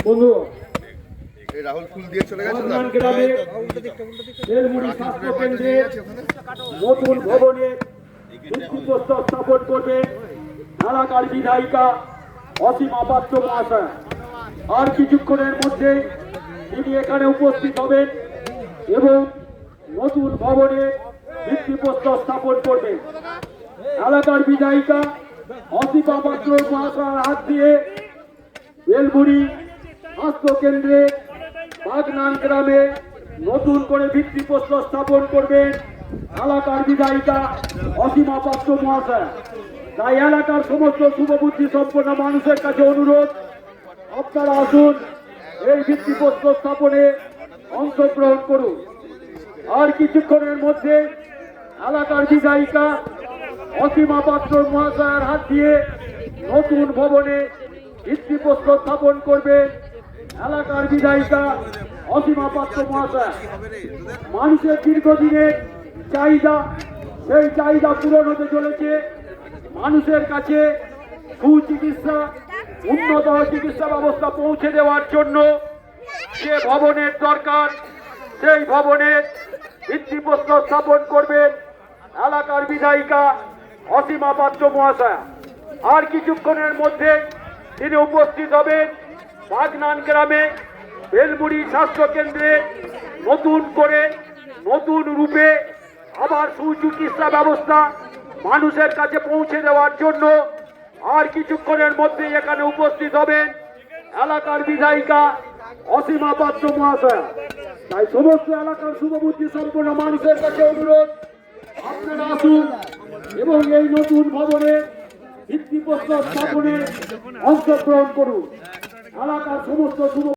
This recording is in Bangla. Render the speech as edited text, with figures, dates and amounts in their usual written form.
বন্ধু রাহুল ফুল দিয়ে চলে গেছে নতুন ভবনে ভিত্তিপ্রস্তর স্থাপন করবে এলাকার বিধায়িকা অসীমা পাত্র মহাশয়। আর কিছুক্ষণের মধ্যে তিনি এখানে উপস্থিত হবেন এবং নতুন ভবনে ভিত্তিপ্রস্তর স্থাপন করবেন। এলাকার বিধায়িকা অসীমা পাত্র মহাশয়ের হাত দিয়ে বেলমুড়ি স্বাস্থ্য কেন্দ্রে বাগনান গ্রামে নতুন করে ভিত্তিপ্রস্তর স্থাপন করবেন এলাকার বিধায়িকা অসীমা পাত্র মহাশয়। তাই এলাকার সমস্ত শুভবুদ্ধি সম্পন্ন মানুষের কাছে অনুরোধ, আপনারা আসুন এই ভিত্তিপ্রস্তর স্থাপনে অংশগ্রহণ করুন। আর কিছুক্ষণের মধ্যে এলাকার বিধায়িকা অসীমা পাত্র মহাশয়ের হাত দিয়ে নতুন ভবনে ভিত্তিপ্রস্তর স্থাপন করবেন এলাকার বিধায়িকা অসীমা পাত্র মহাশয়। মানুষের দীর্ঘদিনের চাহিদা, সেই চাহিদা পূরণ হতে চলেছে। মানুষের কাছে সুচিকিৎসা, উন্নত চিকিৎসা ব্যবস্থা পৌঁছে দেওয়ার জন্য যে ভবনের দরকার, সেই ভবনের ভিত্তিপ্রস্তর স্থাপন করবেন এলাকার বিধায়িকা অসীমা পাত্র মহাশয়। আর কিছুক্ষণের মধ্যে তিনি উপস্থিত হবেন বাগনান গ্রামে বেলমুড়ি স্বাস্থ্য কেন্দ্রে নতুন করে নতুন রূপে আবার সুচিকিৎসা ব্যবস্থা মানুষের কাছে পৌঁছে দেওয়ার জন্য। আর কিছুক্ষণের মধ্যে এখানে উপস্থিত হবেন এলাকার বিধায়িকা অসীমা পাত্র মহাশয়। তাই সমস্ত এলাকার শুভবুদ্ধি সম্পন্ন মানুষের কাছে অনুরোধ, আপনারা আসুন এবং এই নতুন ভবনে ভিত্তিপ্রস্তর স্থাপনে অংশগ্রহণ করুন। এলাকার সমস্ত শুভ